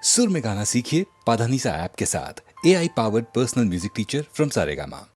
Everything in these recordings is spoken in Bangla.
सुर में गाना सीखिए पाधानीसा ऐप के साथ। AI powered personal music teacher from Saregama.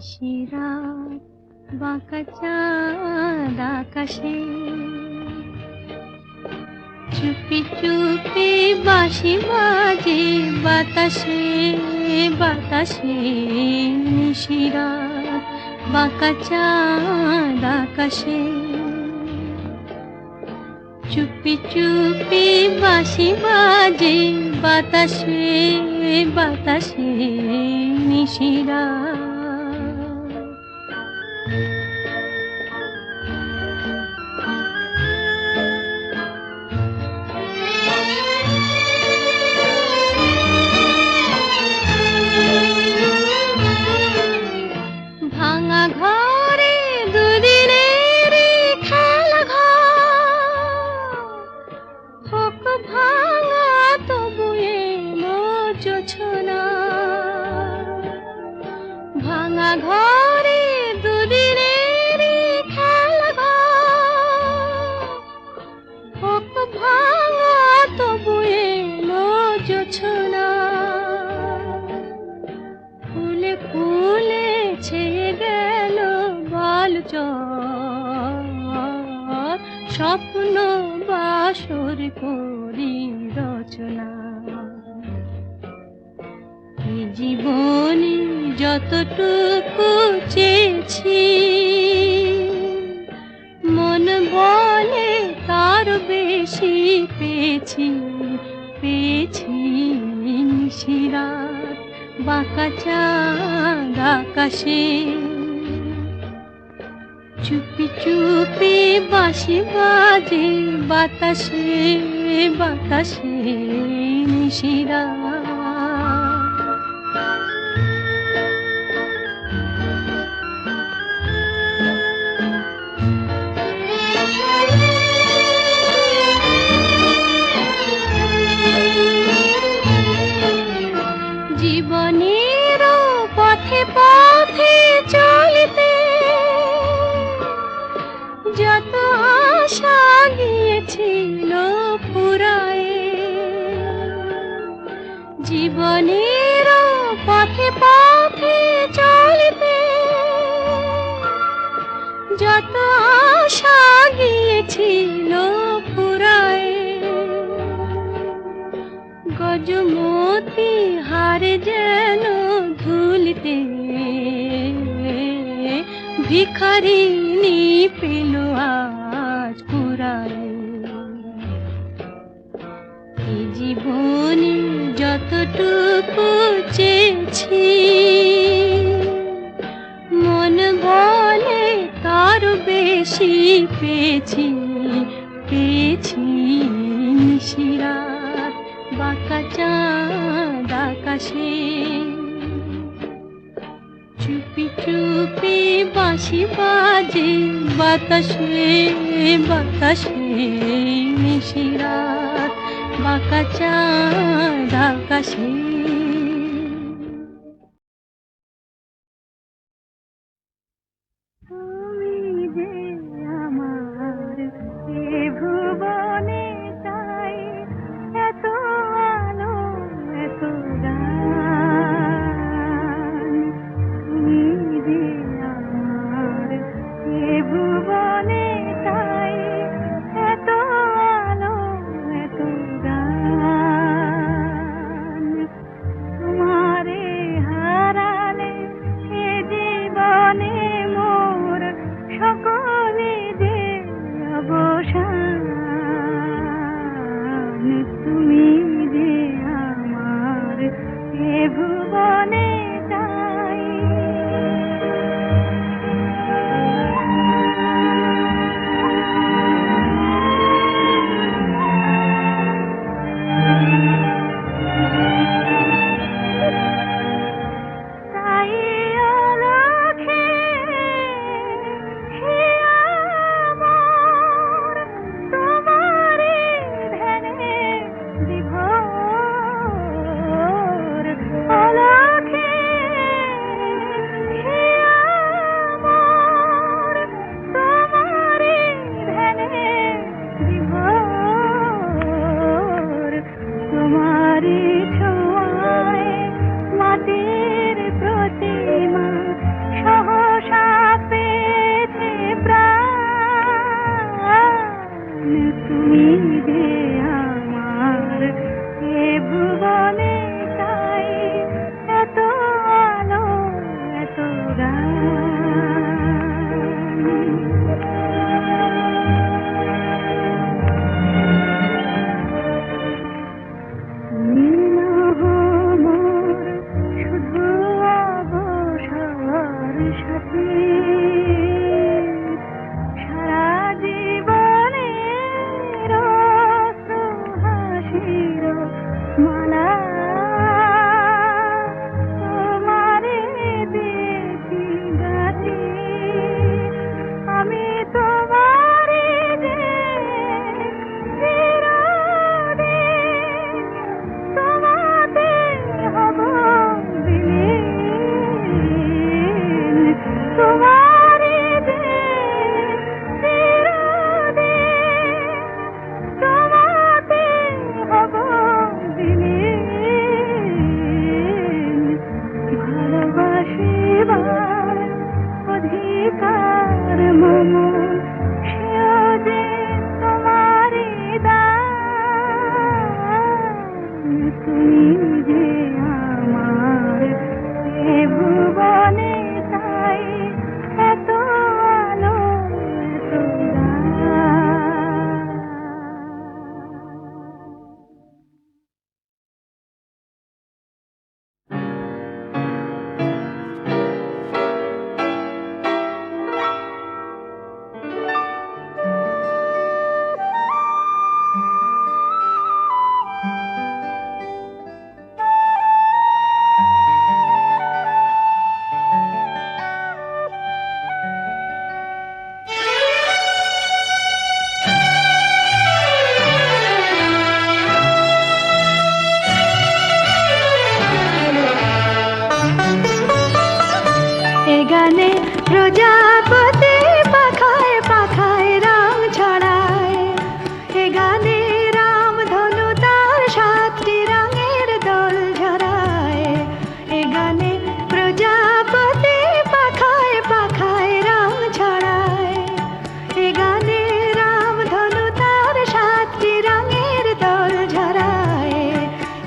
নিশিরাত বাঁকা চাঁদ আকাশে চুপি চুপি বাঁশি বাজে বাতাসে বাতাসে। নিশিরাত বাঁকা চাঁদ আকাশে চুপি চুপি বাঁশি বাজে বাতাসে বাতাসে। নিশিরাত ভাঙা ঘরে দুদিনের খেলা ঘর হোক ভাঙা তবু এলো জোছনা। ভাঙা ঘরে দুদিনের খেলা ঘর হোক ভাঙা তবু এলো জোছনা। ফুলে ফুলে ছেয়ে গেল বালুচর স্বপ্ন বাসর করি রচনা। এই জীবনে যতটুকু চেয়েছি মন বলে তার বেশি পেয়েছি পেয়েছি। নিশিরাত বাঁকা চাঁদ আকাশে চুপি চুপি বাঁশি বাজে বাতাসে বাতাসে। নিশিরাত জীবনের পথে পথে চলতে যত আশা গিয়েছিল ফুরায়ে। জীবনের পথে পথে চলতে যত আশা গিয়েছিল ফুরায়ে। গজমতি হার যেন ধুলিতে ভিখারিনী পেল আজ কুড়ায়। এই জীবনে যতটুকু চেয়েছি মন বলে তার বেশি পেয়েছি পেয়েছি। নিশিরাত বাঁকা চাঁদ আকাশে চুপি চুপি বাঁশি বাজে বাতাসে বাতাসে। নিশিরাত বাঁকা চাঁদ আকাশে। তুমি যে আমার এ ভুবনে চাই এত আলো এত গান। তুমি যে আমার এ ভুবনে চাই এত আলো এত গান। মম সেও যে তোমারই দান তুমি যে আমার এ ভুবনে তাই এত আলো এত দান। এ গানে প্রজাপতি পাখায় পাখায় রাম ছড়ায়, এ গানে রাম ধনু তার 7টি রঙের দোল ঝরায়। এ গানে প্রজাপতি পাখায় পাখায় রাম ছড়ায়, এ গানে রাম ধনু তার 7টি রঙের দোল ঝরায়।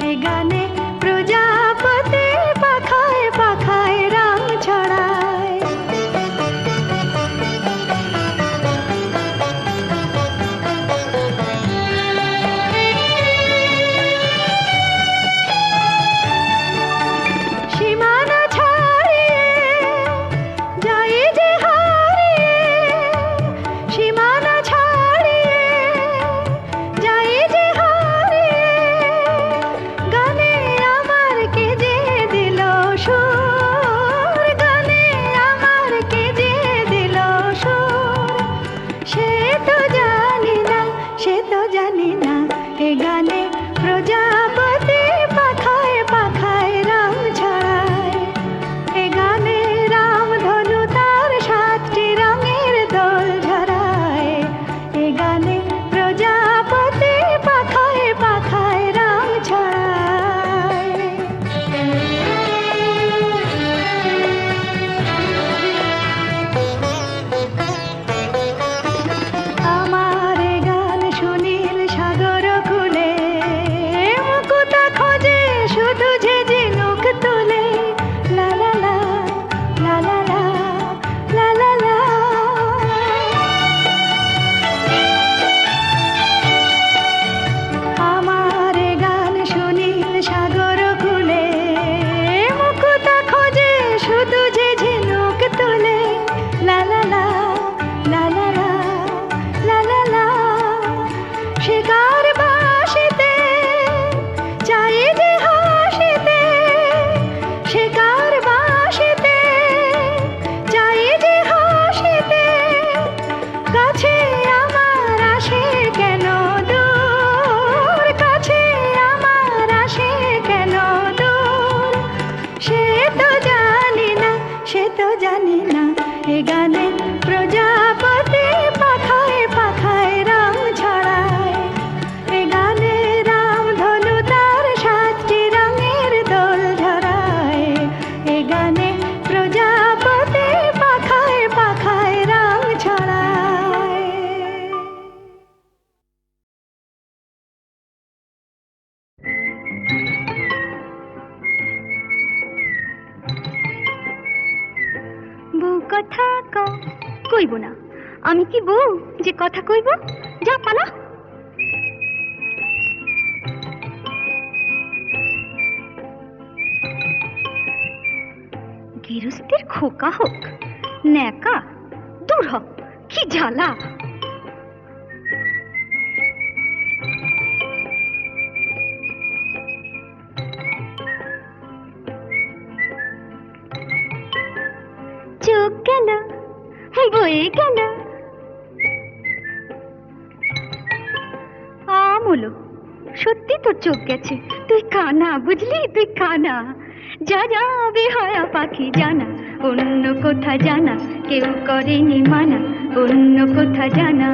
এ গানে প্রজাপতি পাখায় পাখায় রাম ছড়ায়। সীমানা ছাড়িয়ে যাই যে হারিয়ে, সীমানা ছাড়িয়ে যাই যে হারিয়ে, গানে আমার কে যে দিল সুর, গানে আমার কে যে দিল সুর, সে তো জানি না, সে তো জানি না। এ গানে প্রজাপতি পাখায় পাখায় রাম ছড়ায়, এ গানে রাম ধনু তার 7টি রঙের দোল ঝরায়। এ গানে প্রজাপতি পাখায় পাখায় রাম ছড়ায়। আমার এ গান সুনীল সাগর কুলে, মুকুতা খোঁজে শুধু যে ঝিনুক তুলে। লা লা লা লা লা লা লা লা লা। আমার এ গান সুনীল সাগর কুলে, মুকুতা খোঁজে শুধু যে ঝিনুক তুলে। লা লা লা লা লা লা লা লা লা। শিকার বাসিতে চাই যে হাসিতে, শিকার বাসিতে চাই যে হাসিতে, কাছে আমার আসে কেন দূর, কাছে আমার আসে কেন দূর, সে তো জানি না, সে তো জানি না। এ গানে প্রজাপতি পাখায় পাখায় রাম ছড়ায়, এ গানে রাম ধনু তার 7টি রঙের দোল ঝরায়। এ গানে প্রজাপতি পাখায় পাখায় রাম ছড়ায়। বউ কথা কইব না, আমি কি বউ যে কথা কইব? যা পালা। গৃহস্থের খোকা হোক ন্যাকা, দূর হ, কি জ্বালা। চোখ গেল বয়ে গেল আমলো, সত্যি তোর চোখ গেছে, তুই কানা, বুঝলি, তুই কানা। যা যাবে হয় পাখি জানা, অন্য কোথা জানা কেউ করেনি মানা, অন্য কোথা জানা।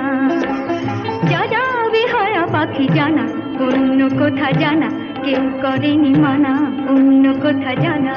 যা যাবে হয় পাখি জানা, অন্য কোথা জানা কেউ করেনি মানা, অন্য কোথা জানা।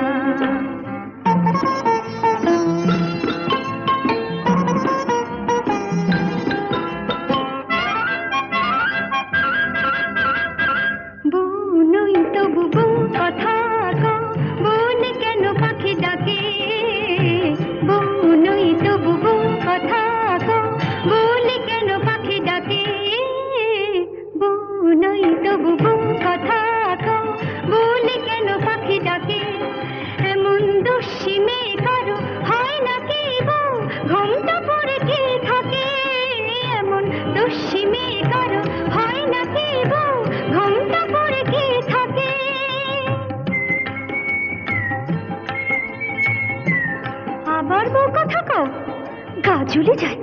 গা জ্বলে যায়।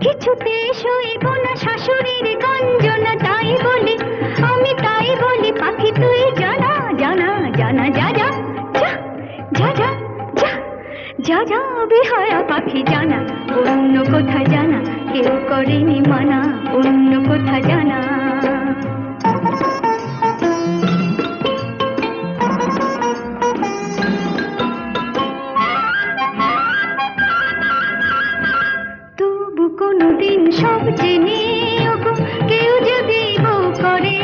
কিছুতে সইব না শাশুড়ির গঞ্জনা, তাই বলি আমি, তাই বলি পাখি তুই জানা জানা জানা, যা যা যা যা যা যা যা যা বেহায়া পাখি জানা, অন্য কোথায় জানা কেউ করেনি মানা, অন্য কোথায় জানা। তবু কোনোদিন সব জেনে ওগো কেউ যদি বউ করে,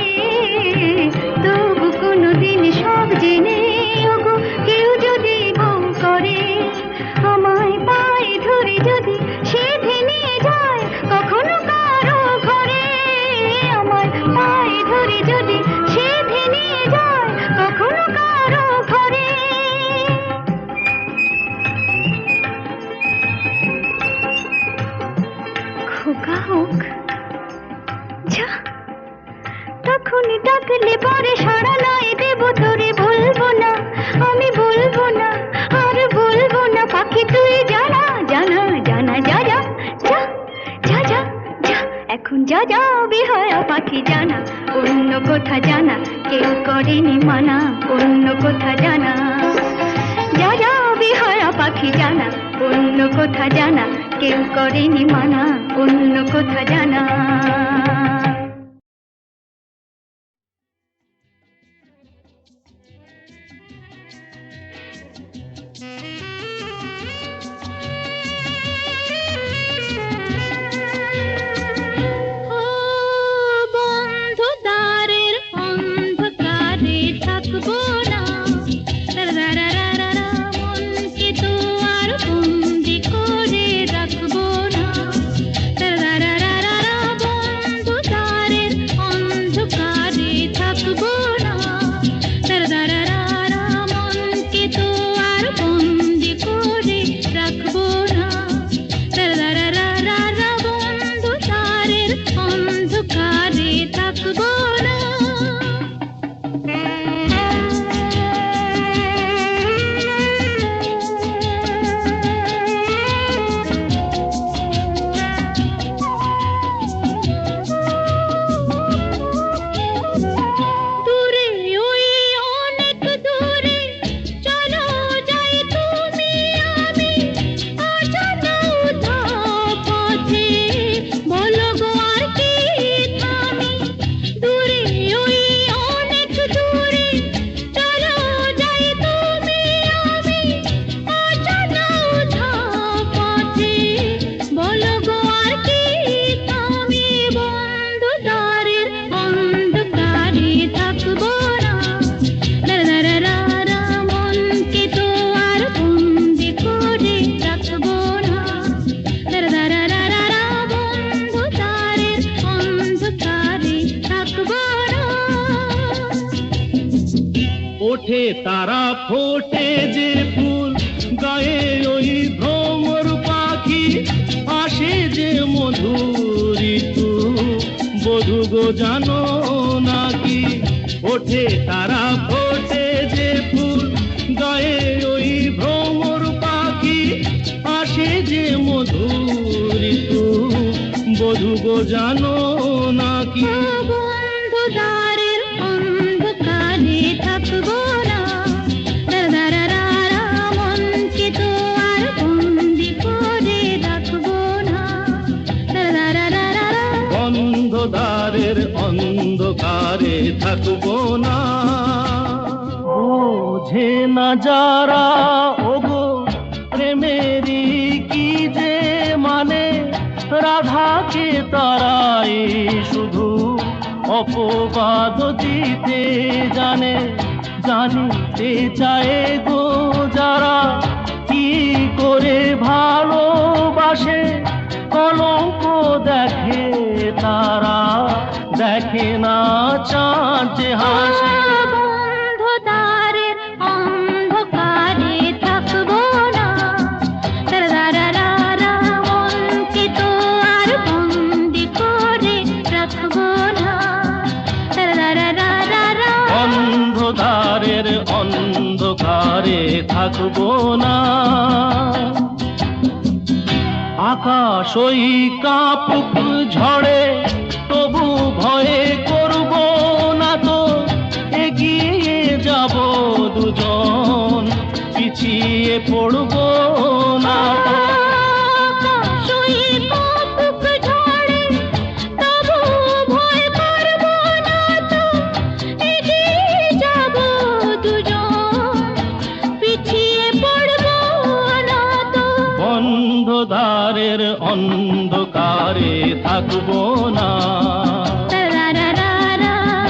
তবু কোনোদিন সব জেনে ওগো কেউ যদি বউ করে, আমায় পায়ে ধরে যদি সে ভেঙে যায় কখনো কারো ঘরে, আমায় পায়ে ধরে যদি সে ভেঙে যায় কখনো কারো ঘরে। খোকা হোক যা, তখন ডাকলে পরে সাড়া নয় দেব তোরে, বলবো না আমি, বলবো না আর বলবো না পাখি তুই জানা জানা জানা, যা যা যা যা যা যা, এখন যা যা বেহায়া পাখি জানা, অন্য কোথা জানা কেউ করেনি মানা, অন্য কোথা জানা। যা যা বেহায়া পাখি জানা, অন্য কোথা জানা কেউ করেনি মানা, অন্য কোথা জানা। বন্ধু দ্বারের অন্ধকারে থাকবো না, মনকে তো আর বন্দি করে রাখবো না, বন্ধু দ্বারের অন্ধকারে থাকবো না, মনকে তো আর বন্দি করে রাখবো না, বন্ধু দ্বারের অন্ধকারে থাকবো না। দূরে ওই অনেক দূরে চলো যাই তুমি আমি, অজানা উধাও পথে বলো গো আর কি থামি। দূরে ওই অনেক দূরে চলো যাই তুমি আমি, অজানা উধাও পথে বলো গো আর কি থামি। বন্ধু দ্বারের অন্ধকারে থাকবো না, মনকে তো আর বন্দি করে রাখবো না, বন্ধু দ্বারের অন্ধকারে থাকবো না। ওঠে তারা ফোটে যে ফুল, গায়ে ওই ভ্রমর পাখি, আসে যে মধুর ঋতু, বধূ গো জানো নাকি। ওঠে তারা ফোটে যে ফুল, গায়ে ওই ভ্রমর পাখি, আসে যে মধুর ঋতু, বধূ গো জানো নাকি। বন্ধু দ্বারের অন্ধকারে থাকবো না, মনকে তো আর বন্দি করে রাখবো না, বন্ধ দ্বারের অন্ধকারে থাকবো না। বোঝে না যারা ওগো প্রেমেরই কি যে মানে, রাধাকে তারাই শুধু অপবাদ দিতে জানে। জানিতে চায় গো যারা কি করে ভালোবাসে, কলঙ্ক দেখে তারা, দেখে না চাঁদ যে হাসে। বন্ধু দ্বারের অন্ধকারে থাকবো না, মনকে তো আর বন্দি করে রাখবো না, অন্ধকারের অন্ধকারে থাকবো না। আকাশ ওই কাঁপুক ঝড়ে তবু ভয়ে করব না তো, এগিয়ে যাব দুজন, পিছিয়ে পড়ব না তো। বন্ধদ্বারের অন্ধকারে থাকবো না,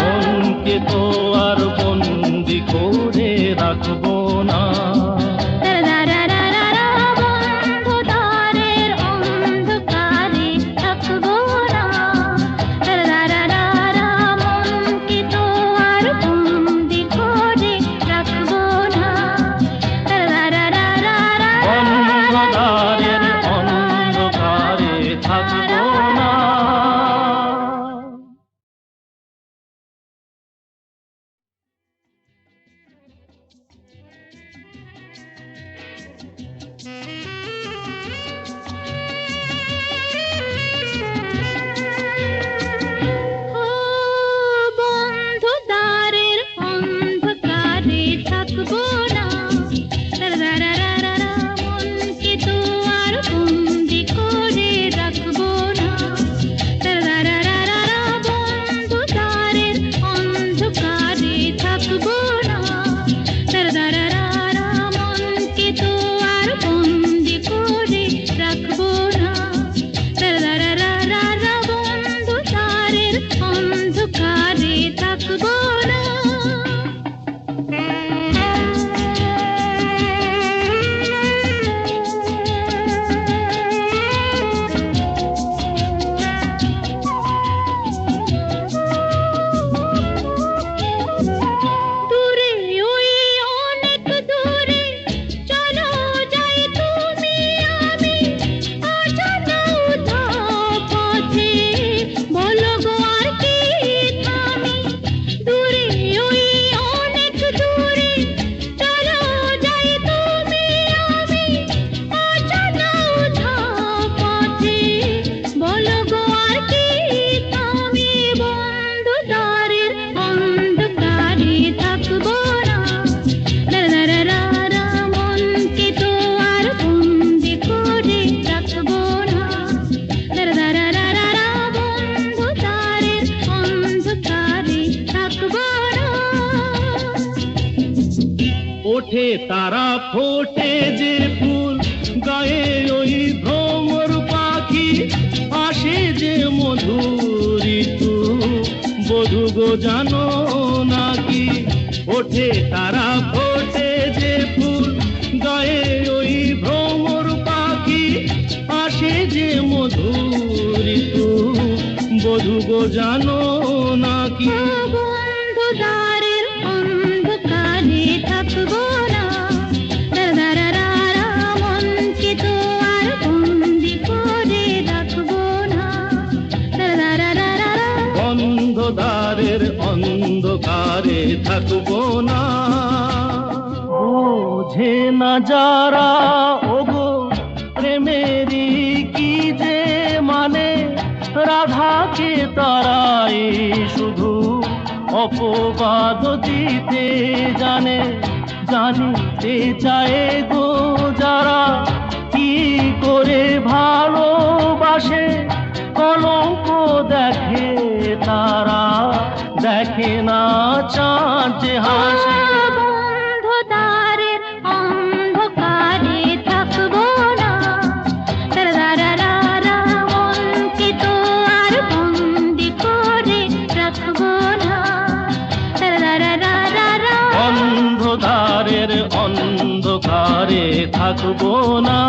মনকে তো আর বন্দি করে রাখবো না। বন্ধদ্বারের অন্ধকারে থাকবো না। বন্ধদ্বারের অন্ধকারে থাকবো না, মনকে তো আর বন্দি করে রাখবো না। বন্ধদ্বারের অন্ধকারে থাকবো না, মনকে তো আর বন্দি করে রাখবো না। বন্ধদ্বারের অন্ধকারে থাকবো না। দূরে ওই অনেক দূরে চলো যাই তুমি আমি, অজানা উধাও পথে বলো গো আর কি থামি। দূরে ওই অনেক দূরে চলো যাই তুমি আমি, অজানা উধাও পথে বলো গো আর কি থামি। বন্ধদ্বারের অন্ধকারে থাকবো না, মনকে তো আর বন্দি করে রাখবো না। বন্ধদ্বারের অন্ধকারে থাকবো না। ওঠে তারা ফোটে যে ফুল, গায়ে ওই ভ্রমর পাখি, আসে যে মধুর ঋতু, বধূ গো জানো নাকি। ওঠে তারা ফোটে যে ফুল, গায়ে ওই ভ্রমর পাখি, আসে যে মধুর ঋতু, বধূ গো জানো নাকি। বন্ধদ্বারের অন্ধকারে থাকবো না, মনকে তো আর বন্দি করে রাখবো না। বন্ধদ্বারের অন্ধকারে থাকবো না। বোঝে না যারা ওগো প্রেমেরই কি যে মানে, রাধাকে তারাই শুধু অপবাদ দিতে জানে। জানিতে চায় গো যারা কি করে ভালোবাসে, কলঙ্ক দেখে তারা, দেখে না চাঁদ যে হাসে। বন্ধদ্বারের অন্ধকারে থাকবো না, মনকে তো আর বন্দি করে রাখবো না। বন্ধদ্বারের অন্ধকারে থাকবো না।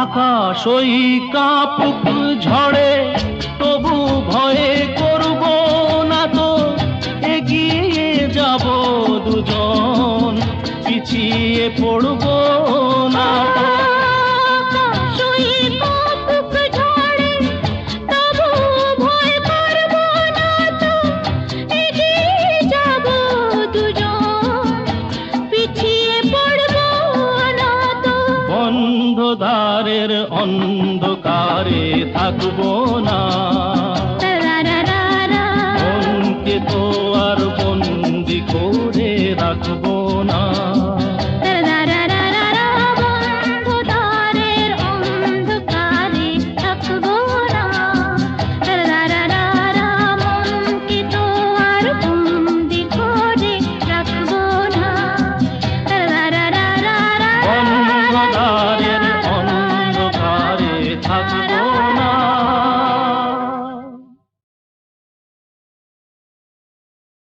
আকাশ ওই কাঁপুক ঝড়ে তবু ভয়ে করব না তো, এগিয়ে যাব দুজন, পিছিয়ে পড়ব না তো। বন্ধদ্বারের অন্ধকারে থাকবো না, মনকে তো আর বন্দি করে রাখবো না। বন্ধুদারের অন্ধকারে থাকবো না, মনকে তো আর বন্দি করে রাখবো না। বন্ধদ্বারের অন্ধকারে থাকবো